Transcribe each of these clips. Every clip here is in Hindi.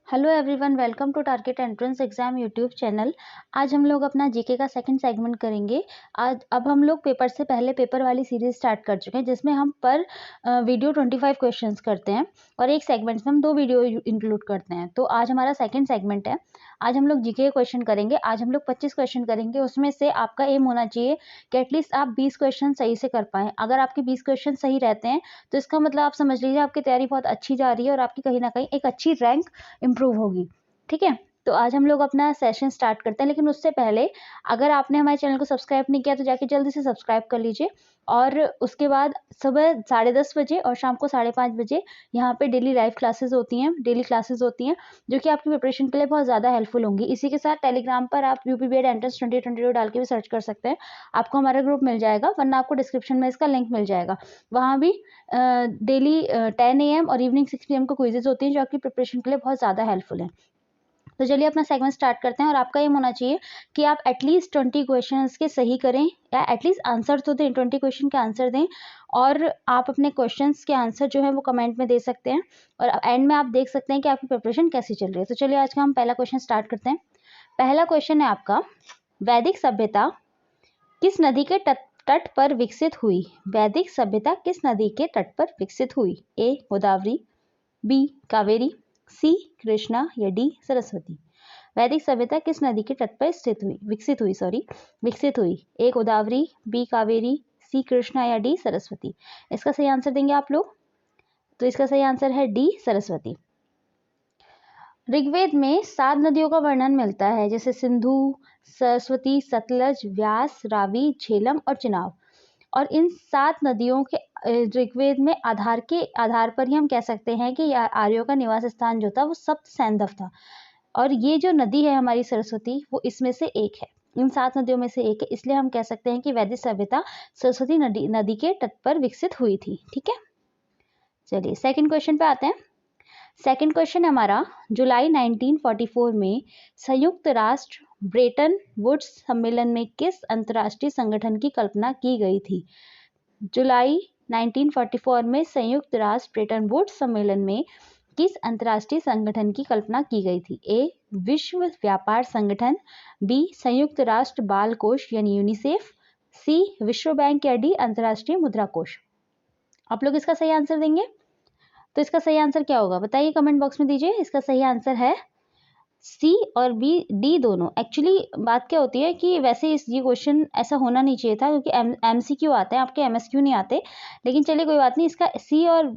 Hello everyone, welcome to target entrance exam YouTube channel. आज हम लोग अपना जीके का सेकंड सेगमेंट करेंगे। आज अब हम लोग पेपर से पहले पेपर वाली सीरीज स्टार्ट कर चुके हैं, जिसमें हम पर वीडियो 25 क्वेश्चंस करते हैं और एक सेगमेंट में हम 2 वीडियो इंक्लूड करते हैं। तो आज हमारा सेकंड सेगमेंट है। आज हम लोग जीके क्वेश्चन करेंगे। आज हम लोग 25 क्वेश्चन करेंगे। उसमें से आपका एम होना चाहिए कि एटलीस्ट आप 20 क्वेश्चन सही से कर पाएँ। अगर आपके 20 क्वेश्चन सही रहते हैं तो इसका मतलब आप समझ लीजिए आपकी तैयारी बहुत अच्छी जा रही है और आपकी कहीं ना कहीं एक अच्छी रैंक इम्प्रूव होगी। ठीक है, तो आज हम लोग अपना सेशन स्टार्ट करते हैं। लेकिन उससे पहले अगर आपने हमारे चैनल को सब्सक्राइब नहीं किया तो जाके जल्दी से सब्सक्राइब कर लीजिए। और उसके बाद सुबह 10:30 बजे और शाम को 5:30 बजे यहाँ पे डेली लाइव क्लासेस होती हैं, जो कि आपकी प्रिपरेशन के लिए बहुत ज़्यादा हेल्पफुल होंगी। इसी के साथ टेलीग्राम पर आप यूपी बीएड एंट्रेंस 2022 डाल के भी सर्च कर सकते हैं, आपको हमारा ग्रुप मिल जाएगा, वरना आपको डिस्क्रिप्शन में इसका लिंक मिल जाएगा। वहाँ भी डेली 10 AM और इवनिंग 6 PM को क्विजेज होती हैं, जो आपकी प्रिपरेशन के लिए बहुत ज़्यादा हेल्पफुल है। तो चलिए अपना सेगमेंट स्टार्ट करते हैं। और आपका एम होना चाहिए कि आप एटलीस्ट 20 क्वेश्चंस के सही करें, या एटलीस्ट आंसर तो दें, 20 क्वेश्चन के आंसर दें। और आप अपने क्वेश्चंस के आंसर जो है वो कमेंट में दे सकते हैं, और एंड में आप देख सकते हैं कि आपकी प्रिपरेशन कैसी चल रही है। तो चलिए आज का हम पहला क्वेश्चन स्टार्ट करते हैं। पहला क्वेश्चन है आपका, वैदिक सभ्यता किस नदी के तट पर विकसित हुई? वैदिक सभ्यता किस नदी के तट पर विकसित हुई? ए गोदावरी, बी कावेरी, सी कृष्णा या डी सरस्वती। वैदिक सभ्यता किस नदी के तट पर विकसित हुई? ए गोदावरी, बी कावेरी, सी कृष्णा या डी सरस्वती। इसका सही आंसर देंगे आप लोग। तो इसका सही आंसर है डी सरस्वती। ऋग्वेद में 7 नदियों का वर्णन मिलता है, जैसे सिंधु, सरस्वती, सतलज, व्यास, रावी, झेलम और चिनाब। और इन 7 नदियों के ऋग्वेद में आधार पर ही हम कह सकते हैं कि आर्यों का निवास स्थान जो था वो सप्त सैंधव था। और ये जो नदी है हमारी सरस्वती, वो इसमें से एक है, इन 7 नदियों में से एक है। इसलिए हम कह सकते हैं कि वैदिक सभ्यता सरस्वती नदी के तट पर विकसित हुई थी। ठीक है, चलिए सेकंड क्वेश्चन पे आते हैं। सेकंड क्वेश्चन है हमारा, जुलाई 1944 में संयुक्त राष्ट्र ब्रेटन वुड्स सम्मेलन में किस अंतर्राष्ट्रीय संगठन की कल्पना की गई थी? जुलाई 1944 में संयुक्त राष्ट्र ब्रेटन वुड्स सम्मेलन में किस अंतर्राष्ट्रीय संगठन की कल्पना की गई थी? ए विश्व व्यापार संगठन, बी संयुक्त राष्ट्र बाल कोष यानी यूनिसेफ, सी विश्व बैंक या डी अंतर्राष्ट्रीय मुद्रा कोष। आप लोग इसका सही आंसर देंगे। तो इसका सही आंसर क्या होगा बताइए, कमेंट बॉक्स में दीजिए। इसका सही आंसर है सी और बी, डी दोनों। एक्चुअली बात क्या होती है कि वैसे ये क्वेश्चन ऐसा होना नहीं चाहिए था, क्योंकि MCQ आते हैं, आपके MSQ नहीं आते। लेकिन चलिए कोई बात नहीं, इसका सी और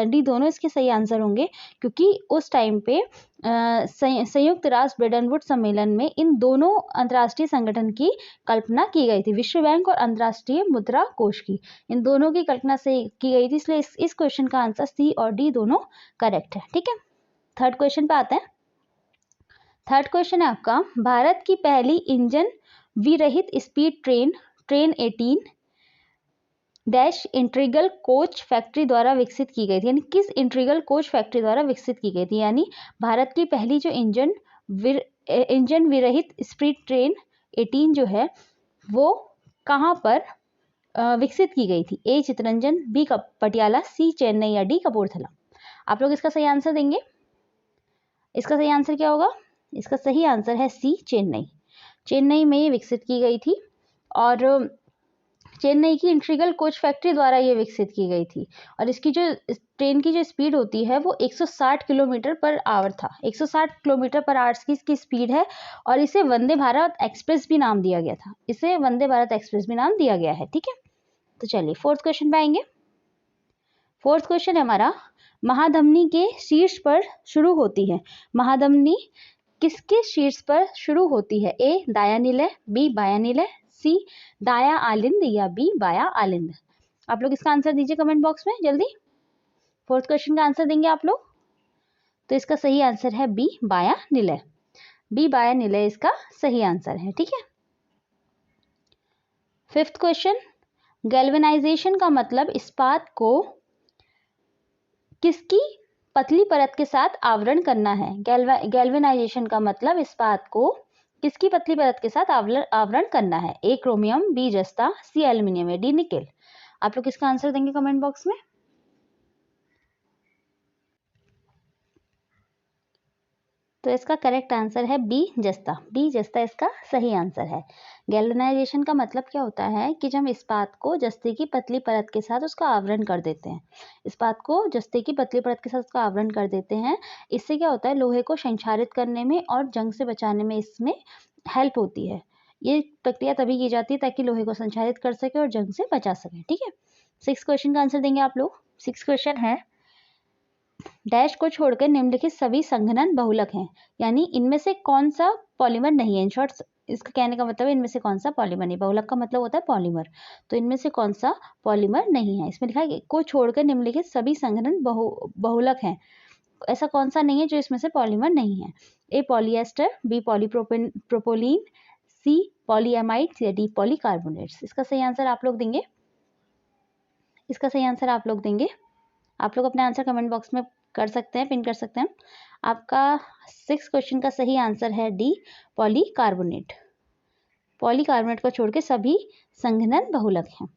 डी दोनों इसके सही आंसर होंगे, क्योंकि उस टाइम पे संयुक्त राष्ट्र ब्रेटन वुड्स सम्मेलन में इन दोनों अंतर्राष्ट्रीय संगठन की कल्पना की गई थी, विश्व बैंक और अंतर्राष्ट्रीय मुद्रा कोष की। इन दोनों की कल्पना से की गई थी, इसलिए इस क्वेश्चन का आंसर सी और डी दोनों करेक्ट है। ठीक है, थर्ड क्वेश्चन पे आते हैं। थर्ड क्वेश्चन है आपका, भारत की पहली इंजन विरहित speed train 18 dash integral coach factory द्वारा विकसित की गई थी। यानी किस इंटीग्रल कोच फैक्ट्री द्वारा विकसित की गई थी? यानी भारत की पहली जो इंजन विरहित स्पीड ट्रेन 18 जो है वो कहाँ पर विकसित की गई थी? ए चितरंजन, बी पटियाला, सी चेन्नई या डी कपूरथला। आप लोग इसका सही आंसर देंगे। इसका सही आंसर क्या होगा? इसका सही आंसर है सी चेन्नई। चेन्नई में ये विकसित की गई थी, और चेन्नई की इंटीग्रल कोच फैक्ट्री द्वारा ये विकसित की गई थी। और इसकी जो ट्रेन की जो स्पीड होती है वो 160 किलोमीटर पर आवर था। 160 किलोमीटर पर आवर की इसकी स्पीड है, और इसे वंदे भारत एक्सप्रेस भी नाम दिया गया था। इसे वंदे भारत एक्सप्रेस भी नाम दिया गया है। ठीक है, तो चलिए फोर्थ क्वेश्चन पे आएंगे। फोर्थ क्वेश्चन है हमारा, महाधमनी के शीर्ष पर शुरू होती है। महाधमनी किसके शीर्ष पर शुरू होती है? ए दाया निलय, बी बाया निलय, सी दाया आलिंद या बी बाया आलिंद। आप लोग इसका आंसर दीजिए कमेंट बॉक्स में जल्दी। फोर्थ क्वेश्चन का आंसर देंगे आप लोग। तो इसका सही आंसर है बी बाया निलय। बी बाया निलय इसका सही आंसर है। ठीक है, फिफ्थ क्वेश्चन, गैल्वेनाइजेशन का मतलब इस्पात को किसकी पतली परत के साथ आवरण करना है? गैल्वेनाइजेशन का मतलब इस्पात को किसकी पतली परत के साथ आवरण करना है? ए क्रोमियम, बी जस्ता, सी एल्यूमिनियम या डी निकेल। आप लोग इसका आंसर देंगे कमेंट बॉक्स में। तो इसका करेक्ट आंसर है बी जस्ता। बी जस्ता इसका सही आंसर है। गैल्वेनाइजेशन का मतलब क्या होता है कि जब हम इस्पात को जस्ते की पतली परत के साथ उसका आवरण कर देते हैं। इस्पात को जस्ते की पतली परत के साथ उसका आवरण कर देते हैं। इससे क्या होता है, लोहे को संक्षारित करने में और जंग से बचाने में इसमें हेल्प होती है। ये प्रक्रिया तभी की जाती है ताकि लोहे को संक्षारित कर सके और जंग से बचा सके। ठीक है, 6 क्वेश्चन का आंसर देंगे आप लोग। 6 क्वेश्चन है, डैश को छोड़कर निम्नलिखित सभी संघनन बहुलक हैं, यानी इनमें से कौन सा पॉलीमर नहीं है। इन शॉर्ट इसका कहने का मतलब है इनमें से कौन सा पॉलीमर नहीं। बहुलक का मतलब होता है पॉलीमर, तो इनमें से कौन सा पॉलीमर नहीं है। इसमें लिखा है को छोड़कर निम्नलिखित सभी संघनन बहुलक हैं, ऐसा कौन सा नहीं है जो इसमें से पॉलीमर नहीं है। ए पॉलीएस्टर, बी पॉलीप्रोपोलीन, सी पॉलीएमाइड्स या डी पॉलीकार्बोनेट्स। इसका सही आंसर आप लोग देंगे। इसका सही आंसर आप लोग देंगे। आप लोग अपने आंसर कमेंट बॉक्स में कर सकते हैं, पिन कर सकते हैं। आपका 6 क्वेश्चन का सही आंसर है डी पॉलीकार्बोनेट। पॉलीकार्बोनेट को छोड़ के सभी संघनन बहुलक हैं।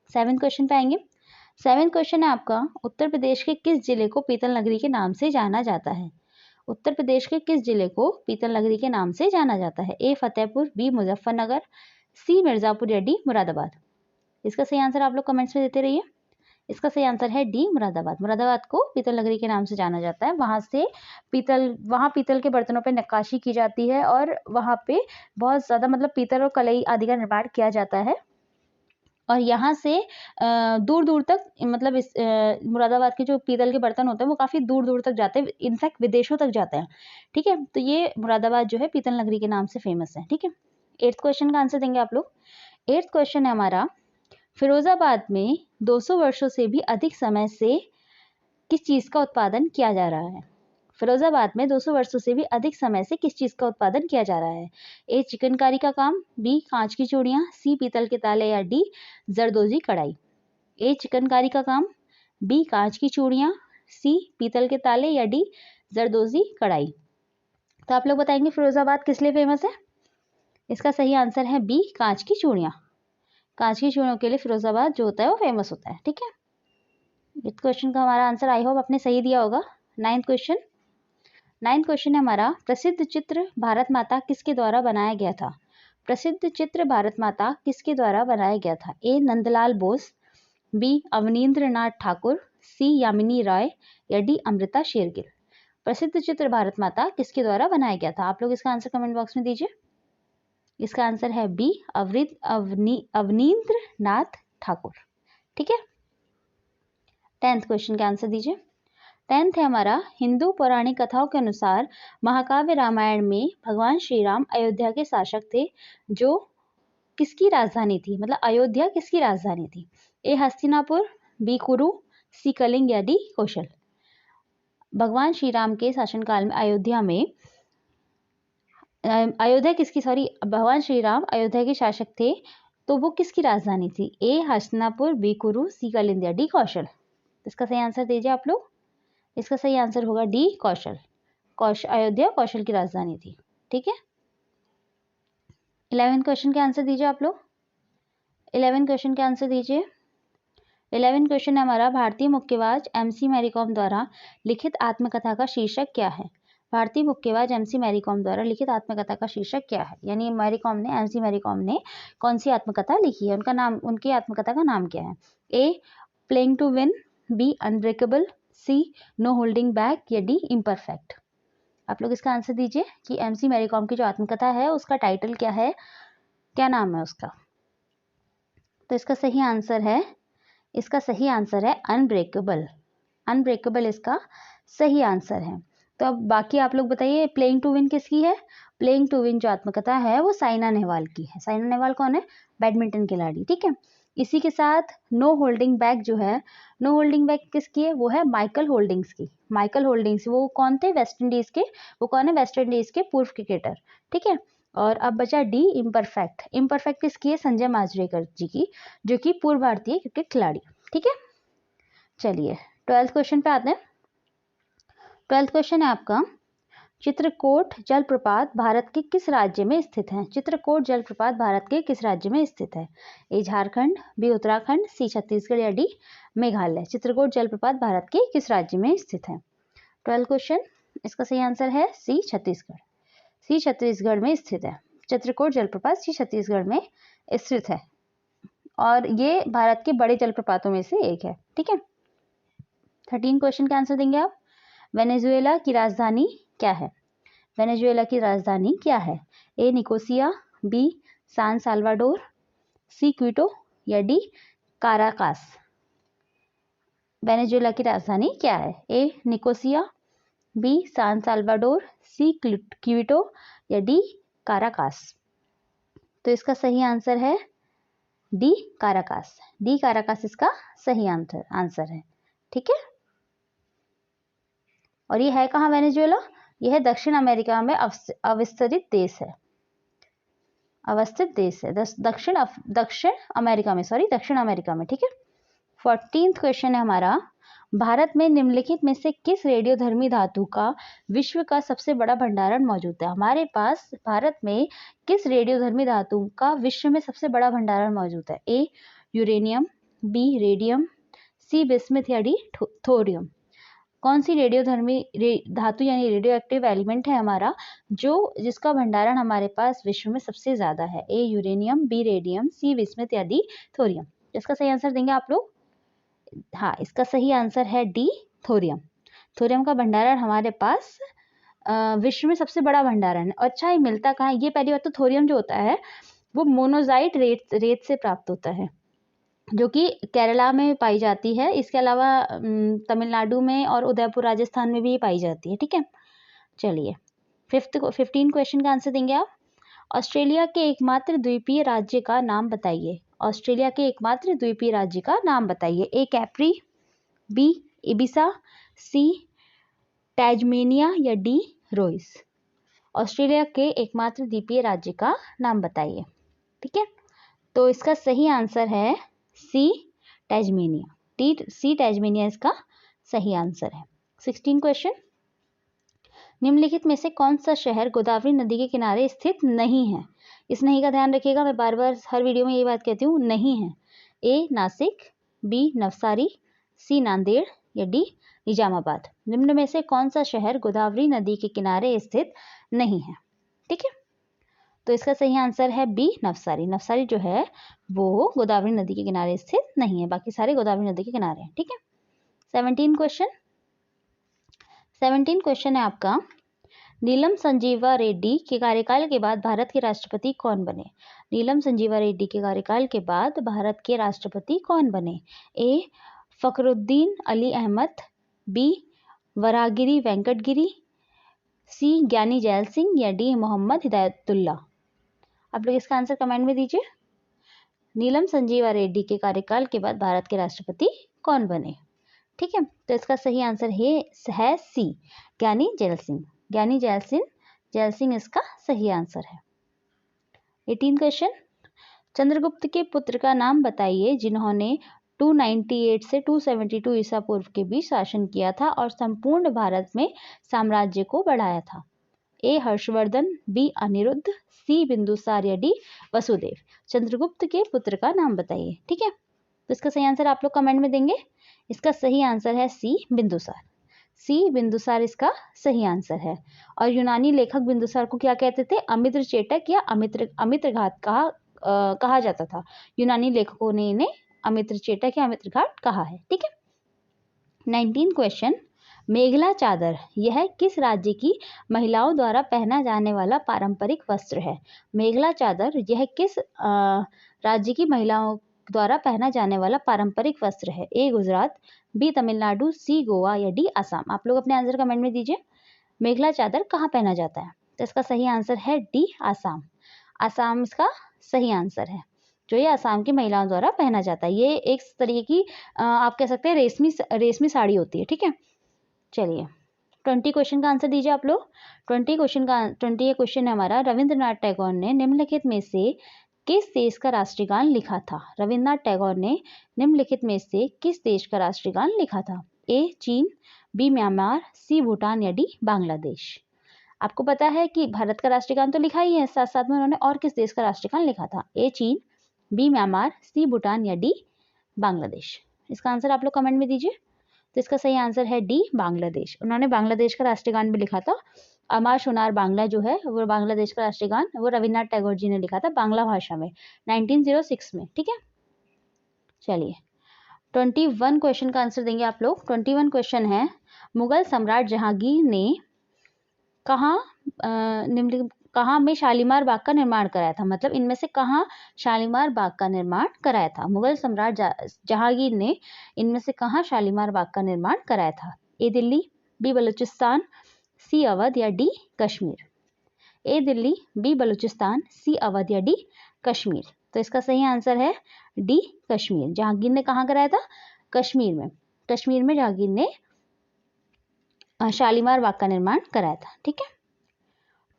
7 क्वेश्चन पे आएंगे। 7 क्वेश्चन है आपका, उत्तर प्रदेश के किस जिले को पीतल नगरी के नाम से जाना जाता है। उत्तर प्रदेश के किस जिले को पीतल नगरी के नाम से जाना जाता है। ए फतेहपुर, बी मुजफ्फरनगर, सी मिर्जापुर या डी मुरादाबाद। इसका सही आंसर आप लोग कमेंट्स में देते रहिए। इसका सही आंसर है डी मुरादाबाद। मुरादाबाद को पीतल नगरी के नाम से जाना जाता है। वहाँ पीतल के बर्तनों पे नक्काशी की जाती है और वहाँ पे बहुत ज़्यादा मतलब पीतल और कलई आदि का निर्माण किया जाता है। और यहाँ से दूर दूर तक मतलब इस मुरादाबाद के जो पीतल के बर्तन होते हैं वो काफ़ी दूर दूर तक जाते हैं, इनफैक्ट विदेशों तक जाते हैं। ठीक है, तो ये मुरादाबाद जो है पीतल नगरी के नाम से फेमस है। ठीक है, 8th क्वेश्चन का आंसर देंगे आप लोग। 8th क्वेश्चन है हमारा, फिरोजाबाद में 200 वर्षों से भी अधिक समय से किस चीज़ का उत्पादन किया जा रहा है। फिरोजाबाद में 200 वर्षों से भी अधिक समय से किस चीज़ का उत्पादन किया जा रहा है। ए चिकनकारी का काम, बी कांच की चूड़ियाँ, सी पीतल के ताले या डी जरदोजी कढ़ाई। ए चिकनकारी का काम, बी कांच की चूड़ियाँ, सी पीतल के ताले या डी जरदोजी कढ़ाई। तो आप लोग बताएंगे फिरोजाबाद किस लिए फेमस है। इसका सही आंसर है बी कांच की चूड़ियाँ। कांच की चूड़ियों के लिए फिरोजाबाद जो होता है वो फेमस होता है। ठीक है, इस क्वेश्चन का हमारा आंसर आई होप आपने सही दिया होगा। 9th क्वेश्चन है हमारा, प्रसिद्ध चित्र भारत माता किसके द्वारा बनाया गया था। प्रसिद्ध चित्र भारत माता किसके द्वारा बनाया गया था। ए नंदलाल बोस, बी अवनींद्र नाथ ठाकुर, सी यामिनी राय या डी अमृता शेरगिल। प्रसिद्ध चित्र भारत माता किसके द्वारा बनाया गया था। आप लोग इसका आंसर कमेंट बॉक्स में दीजिए। इसका आंसर है बी अवनींद्र नाथ ठाकुर। ठीक है, 10th क्वेश्चन का आंसर दीजिए। 10th है हमारा, हिंदू पौराणिक कथाओं के अनुसार महाकाव्य रामायण में भगवान श्री राम अयोध्या के शासक थे जो किसकी राजधानी थी, मतलब अयोध्या किसकी राजधानी थी। ए हस्तिनापुर, बी कुरु, सी कलिंग या डी कौशल। भगवान श्री राम के शासनकाल में भगवान श्री राम अयोध्या के शासक थे तो वो किसकी राजधानी थी। ए हस्तिनापुर, बी कुरु, सी कलिंग या डी कौशल। इसका सही आंसर दीजिए आप लोग। इसका सही आंसर होगा डी कौशल। अयोध्या कौशल की राजधानी थी। ठीक है, 11 क्वेश्चन के आंसर दीजिए आप लोग। 11 क्वेश्चन के आंसर दीजिए। 11 क्वेश्चन है हमारा, भारतीय मुक्केबाज MC मैरी कॉम द्वारा लिखित आत्मकथा का शीर्षक क्या है। भारतीय मुक्केबाज MC मैरी कॉम द्वारा लिखित आत्मकथा का शीर्षक क्या है, यानी MC मैरी कॉम ने कौन सी आत्मकथा लिखी है, उनकी आत्मकथा का नाम क्या है। A playing to win, B unbreakable, C no holding back या डी इम्परफेक्ट। आप लोग इसका आंसर दीजिए कि MC मैरी कॉम की जो आत्मकथा है उसका टाइटल क्या है, क्या नाम है उसका। तो इसका सही आंसर है अनब्रेकेबल। अनब्रेकेबल इसका सही आंसर है। तो अब बाकी आप लोग बताइए, प्लेइंग टू विन किसकी है। प्लेइंग टू विन जो आत्मकथा है वो साइना नेहवाल की है। साइना नेहवाल कौन है, बैडमिंटन खिलाड़ी। ठीक है, इसी के साथ नो होल्डिंग बैक जो है, नो होल्डिंग बैक किसकी है, वो है माइकल होल्डिंग्स की। माइकल होल्डिंग्स वो कौन थे, वेस्ट इंडीज के पूर्व क्रिकेटर। ठीक है, और अब बचा डी इम्परफेक्ट। इम्परफेक्ट किसकी है, संजय माजरेकर जी की, जो कि पूर्व भारतीय क्रिकेट खिलाड़ी। ठीक है, चलिए 12th क्वेश्चन पे आते हैं। 12th क्वेश्चन है आपका, चित्रकूट जलप्रपात भारत के किस राज्य में स्थित है। चित्रकूट जलप्रपात भारत के किस राज्य में स्थित है। ए झारखंड, बी उत्तराखंड, सी छत्तीसगढ़ या डी मेघालय। चित्रकूट जलप्रपात भारत के किस राज्य में स्थित है। 12th क्वेश्चन, इसका सही आंसर है सी छत्तीसगढ़। सी छत्तीसगढ़ में स्थित है। चित्रकूट जलप्रपात सी छत्तीसगढ़ में स्थित है और ये भारत के बड़े जलप्रपातों में से एक है। ठीक है, 13 क्वेश्चन का आंसर देंगे आप। वेनेजुएला की राजधानी क्या है? वेनेजुएला की राजधानी क्या है? ए निकोसिया, बी सान साल्वाडोर, सी क्विटो या डी काराकास। वेनेजुएला की राजधानी क्या है? ए निकोसिया, बी सान साल्वाडोर, सी क्विटो या डी काराकास। तो इसका सही आंसर है डी काराकास। डी काराकास इसका सही आंसर है। ठीक है, और ये है कहाँ वेनेजुएला? यह है दक्षिण अमेरिका में अवस्थित देश है। अवस्थित देश है दक्षिण अमेरिका में। ठीक है, 14th क्वेश्चन है हमारा। भारत में निम्नलिखित में से किस रेडियोधर्मी धातु का विश्व का सबसे बड़ा भंडारण मौजूद है? हमारे पास भारत में किस रेडियोधर्मी धातु का विश्व में सबसे बड़ा भंडारण मौजूद है? ए यूरेनियम, बी रेडियम, सी बिस्मिथ या डी थोरियम। कौन सी रेडियोधर्मी धातु यानी रेडियो एक्टिव एलिमेंट है हमारा जिसका भंडारण हमारे पास विश्व में सबसे ज्यादा है? ए यूरेनियम, बी रेडियम, सी बिस्मिथ या डी थोरियम। इसका सही आंसर देंगे आप लोग? हाँ, इसका सही आंसर है डी थोरियम। थोरियम का भंडारण हमारे पास विश्व में सबसे बड़ा भंडारण है। अच्छा, ये मिलता कहाँ है? ये पहली बात तो थोरियम जो होता है वो मोनोजाइट रेत से प्राप्त होता है जो कि केरला में पाई जाती है। इसके अलावा तमिलनाडु में और उदयपुर राजस्थान में भी पाई जाती है। ठीक है, चलिए 15 क्वेश्चन का आंसर देंगे आप। ऑस्ट्रेलिया के एकमात्र द्वीपीय राज्य का नाम बताइए। ऑस्ट्रेलिया के एकमात्र द्वीपीय राज्य का नाम बताइए। ए कैप्री, बी इबिसा, सी टैजमेनिया या डी रोइस। ऑस्ट्रेलिया के एकमात्र द्वीपीय राज्य का नाम बताइए। ठीक है, तो इसका सही आंसर है सी टैजमेनिया। सी टैजमेनिया इसका सही आंसर है। 16 क्वेश्चन। निम्नलिखित में से कौन सा शहर गोदावरी नदी के किनारे स्थित नहीं है? इस नहीं का ध्यान रखिएगा, मैं बार बार हर वीडियो में ये बात कहती हूँ, नहीं है। ए नासिक, बी नवसारी, सी नांदेड़ या डी निजामाबाद। निम्न में से कौन सा शहर गोदावरी नदी के किनारे स्थित नहीं है? ठीक है, तो इसका सही आंसर है बी नवसारी। नवसारी जो है वो गोदावरी नदी के किनारे स्थित नहीं है, बाकी सारे गोदावरी नदी के किनारे हैं। ठीक है, 17 क्वेश्चन है आपका। नीलम संजीवा रेड्डी के कार्यकाल के बाद भारत के राष्ट्रपति कौन बने? नीलम संजीवा रेड्डी के कार्यकाल के बाद भारत के राष्ट्रपति कौन बने? ए फखरुद्दीन अली अहमद, बी वराहगिरी वेंकटगिरी, सी ज्ञानी जैल सिंह या डी मोहम्मद हिदायतुल्ला। आप लोग इसका आंसर कमेंट में दीजिए। नीलम संजीवा रेड्डी के कार्यकाल के बाद भारत के राष्ट्रपति कौन बने? ठीक है, तो इसका सही आंसर है सी ज्ञानी जैल सिंह। ज्ञानी जैल सिंह इसका सही आंसर है। 18 क्वेश्चन। चंद्रगुप्त के पुत्र का नाम बताइए जिन्होंने 298 से 272 ईसा पूर्व के बीच शासन किया था और संपूर्ण भारत में साम्राज्य को बढ़ाया था। ए हर्षवर्धन, बी अनिरुद्ध, सी बिंदुसार या डी वसुदेव। चंद्रगुप्त के पुत्र का नाम बताइए। ठीक है, तो इसका सही आंसर आप लोग कमेंट में देंगे। इसका सही आंसर है सी बिंदुसार। सी बिंदुसार इसका सही आंसर है। और यूनानी लेखक बिंदुसार को क्या कहते थे? अमित्र चेटक या अमित्रघात कहा जाता था। यूनानी लेखकों ने इन्हें अमित्र चेटक या अमित्रघात कहा है। ठीक है, 19 क्वेश्चन। मेघला चादर यह किस राज्य की महिलाओं द्वारा पहना जाने वाला पारंपरिक वस्त्र है? मेघला चादर यह किस राज्य की महिलाओं द्वारा पहना जाने वाला पारंपरिक वस्त्र है? ए गुजरात, बी तमिलनाडु, सी गोवा या डी असम। आप लोग अपने आंसर कमेंट में दीजिए। मेघला चादर कहाँ पहना जाता है? तो इसका सही आंसर है डी असम। असम इसका सही आंसर है, जो ये असम की महिलाओं द्वारा पहना जाता है। ये एक तरीके की आप कह सकते हैं रेशमी साड़ी होती है। ठीक है, चलिए 20 क्वेश्चन का आंसर दीजिए आप लोग। 20 क्वेश्चन है हमारा। रविंद्रनाथ टैगोर ने निम्नलिखित में से किस देश का राष्ट्रीय गान लिखा था? रविंद्रनाथ टैगोर ने निम्नलिखित में से किस देश का राष्ट्रीय गान लिखा था? ए चीन, बी म्यांमार, सी भूटान या डी बांग्लादेश। आपको पता है कि भारत का राष्ट्रीय गान तो लिखा ही है, साथ साथ में उन्होंने और किस देश का राष्ट्रीय गान लिखा था? ए चीन, बी म्यांमार, सी भूटान या डी बांग्लादेश। इसका आंसर आप लोग कमेंट में दीजिए। तो इसका सही आंसर है डी, बांग्लादेश। उन्होंने बांग्लादेश का राष्ट्रीय गान भी लिखा था। अमार सोनार बांग्ला जो है वो बांग्लादेश का राष्ट्रीय गान वो रविन्द्रनाथ टैगोर जी ने लिखा था बांग्ला भाषा में 1906 में। ठीक है, चलिए 21 क्वेश्चन का आंसर देंगे आप लोग। 21 क्वेश्चन है, मुगल सम्राट जहांगीर ने कहाँ में शालीमार बाग का निर्माण कराया था? मतलब इनमें से कहाँ शालीमार बाग का निर्माण कराया था? मुगल सम्राट जहांगीर ने इनमें से कहाँ शालीमार बाग का निर्माण कराया था? ए दिल्ली, बी बलूचिस्तान, सी अवध या डी कश्मीर? ए दिल्ली, बी बलूचिस्तान, सी अवध या डी कश्मीर? तो इसका सही आंसर है डी कश्मीर। जहांगीर ने कहाँ कराया था? कश्मीर में। कश्मीर में जहांगीर ने शालीमार बाग का निर्माण कराया था। ठीक है,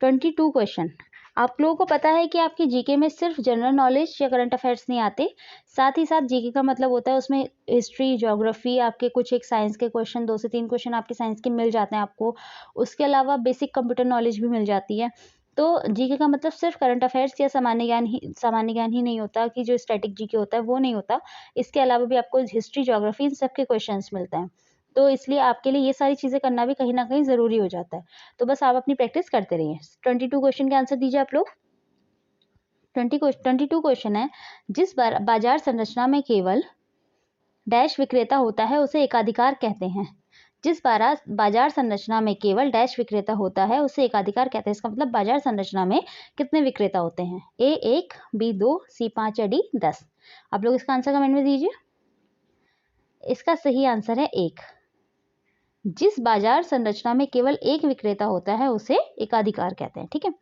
22 क्वेश्चन। आप लोगों को पता है कि आपकी जीके में सिर्फ जनरल नॉलेज या करंट अफेयर्स नहीं आते, साथ ही साथ जीके का मतलब होता है उसमें हिस्ट्री, ज्योग्राफी, आपके कुछ एक साइंस के क्वेश्चन, 2 से 3 क्वेश्चन आपके साइंस के मिल जाते हैं आपको। उसके अलावा बेसिक कंप्यूटर नॉलेज भी मिल जाती है। तो जीके का मतलब सिर्फ करंट अफेयर्स या सामान्य ज्ञान ही नहीं होता कि जो स्टैटिक जीके होता है वो नहीं होता। इसके अलावा भी आपको हिस्ट्री, ज्योग्राफी, इन सबके क्वेश्चन मिलते हैं। तो इसलिए आपके लिए ये सारी चीज़ें करना भी कहीं ना कहीं ज़रूरी हो जाता है। तो बस आप अपनी प्रैक्टिस करते रहिए। 22 क्वेश्चन के आंसर दीजिए आप लोग। 22 क्वेश्चन है, जिस बाजार संरचना में केवल डैश विक्रेता होता है उसे एकाधिकार कहते हैं। जिस बाजार संरचना में केवल डैश विक्रेता होता है उसे एकाधिकार कहते हैं। इसका मतलब बाजार संरचना में कितने विक्रेता होते हैं? ए 1, बी 2, सी 5 या डी 10? आप लोग इसका आंसर कमेंट में दीजिए। इसका सही आंसर है 1। जिस बाजार संरचना में केवल एक विक्रेता होता है उसे एकाधिकार कहते हैं। ठीक है,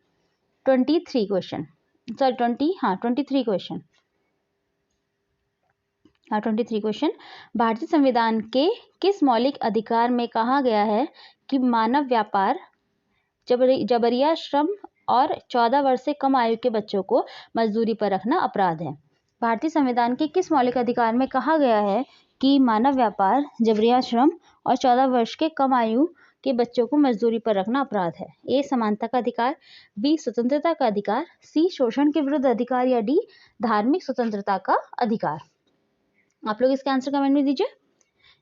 23 क्वेश्चन, सॉरी 23 क्वेश्चन। 23 क्वेश्चन, भारतीय संविधान के किस मौलिक अधिकार में कहा गया है कि मानव व्यापार, जबरिया श्रम और 14 वर्ष से कम आयु के बच्चों को मजदूरी पर रखना अपराध है? भारतीय संविधान के किस मौलिक अधिकार में कहा गया है कि मानव व्यापार, जबरिया श्रम और 14 वर्ष के कम आयु के बच्चों को मजदूरी पर रखना अपराध है? ए समानता का अधिकार, बी स्वतंत्रता का अधिकार, सी शोषण के विरुद्ध अधिकार या डी धार्मिक स्वतंत्रता का अधिकार? आप लोग इसका आंसर कमेंट में दीजिए।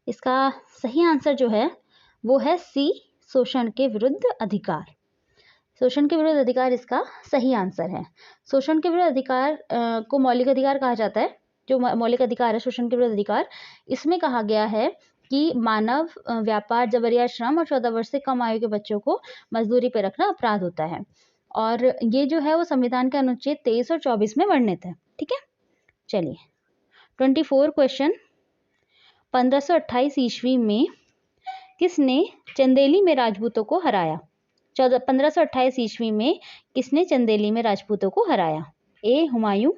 इसका सही आंसर जो है वो है सी, शोषण के विरुद्ध अधिकार। शोषण के विरुद्ध अधिकार इसका सही आंसर है। शोषण के विरुद्ध अधिकार को मौलिक अधिकार कहा जाता है। जो मौलिक अधिकार है शोषण के विरुद्ध अधिकार, इसमें कहा गया है कि मानव व्यापार, जबरिया श्रम और 14 वर्ष से कम आयु के बच्चों को मजदूरी पर रखना अपराध होता है। और ये जो है वो संविधान के अनुच्छेद 23 और 24 में वर्णित है। ठीक है, चलिए 24 क्वेश्चन, 1528 ईस्वी में किसने चंदेली में राजपूतों को हराया? 1528 ईस्वी में किसने चंदेली में राजपूतों को हराया? ए हुमायूं,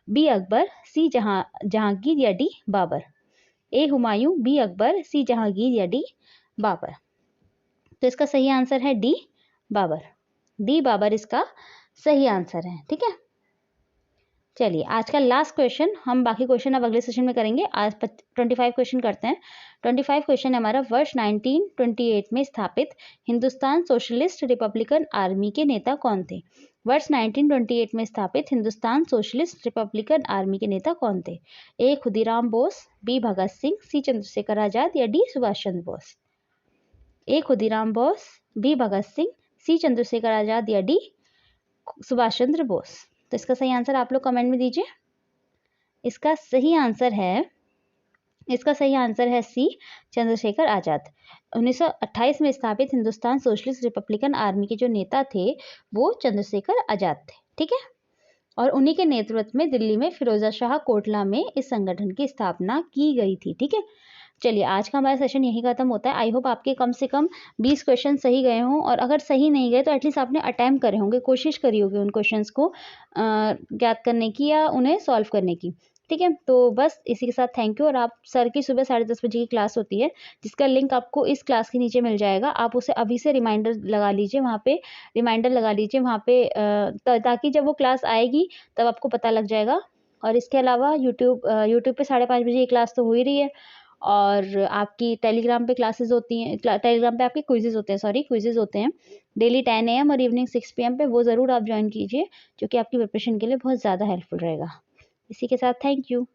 बी अकबर, सी जहांगीर या डी बाबर? ए हुमायूं, बी अकबर, सी जहांगीर या डी बाबर? तो इसका सही आंसर है डी बाबर। डी बाबर इसका सही आंसर है। ठीक है, चलिए आज का लास्ट क्वेश्चन, हम बाकी क्वेश्चन अब अगले सेशन में करेंगे। आज 25 क्वेश्चन करते हैं। 25 क्वेश्चन हमारा, वर्ष 1928 में स्थापित हिंदुस्तान सोशलिस्ट रिपब्लिकन आर्मी के नेता कौन थे? वर्ष 1928 में स्थापित हिंदुस्तान सोशलिस्ट रिपब्लिकन आर्मी के नेता कौन थे? ए खुदीराम बोस, बी भगत सिंह, सी चंद्रशेखर आजाद या डी सुभाष चंद्र बोस? ए खुदीराम बोस, बी भगत सिंह, सी चंद्रशेखर आजाद या डी सुभाष चंद्र बोस? तो इसका सही आंसर आप लोग कमेंट में दीजिए। इसका सही आंसर है सी चंद्रशेखर आजाद। 1928 में स्थापित हिंदुस्तान सोशलिस्ट रिपब्लिकन आर्मी के जो नेता थे वो चंद्रशेखर आजाद थे। ठीक है, और उन्हीं के नेतृत्व में दिल्ली में फिरोजा शाह कोटला में इस संगठन की स्थापना की गई थी। ठीक है, चलिए आज का हमारा सेशन यही खत्म होता है। आई होप आपके कम से कम 20 क्वेश्चन सही गए हों, और अगर सही नहीं गए तो एटलीस्ट आपने अटैम्प्ट करे होंगे, कोशिश करी होगी उन क्वेश्चंस को ज्ञात करने की या उन्हें सॉल्व करने की। ठीक है, तो बस इसी के साथ थैंक यू। और आप सर की सुबह 10:30 बजे की क्लास होती है जिसका लिंक आपको इस क्लास के नीचे मिल जाएगा। आप उसे अभी से रिमाइंडर लगा लीजिए, वहाँ पे ताकि जब वो क्लास आएगी तब आपको पता लग जाएगा। और इसके अलावा यूट्यूब पे 5:30 बजे की क्लास तो हो ही रही है, और आपकी टेलीग्राम पे क्लासेस होती हैं, टेलीग्राम पे आपके क्विजेज होते हैं डेली 10 AM और इवनिंग 6 PM पे। वो ज़रूर आप ज्वाइन कीजिए, जो कि आपकी प्रिपरेशन के लिए बहुत ज़्यादा हेल्पफुल रहेगा। इसी के साथ थैंक यू।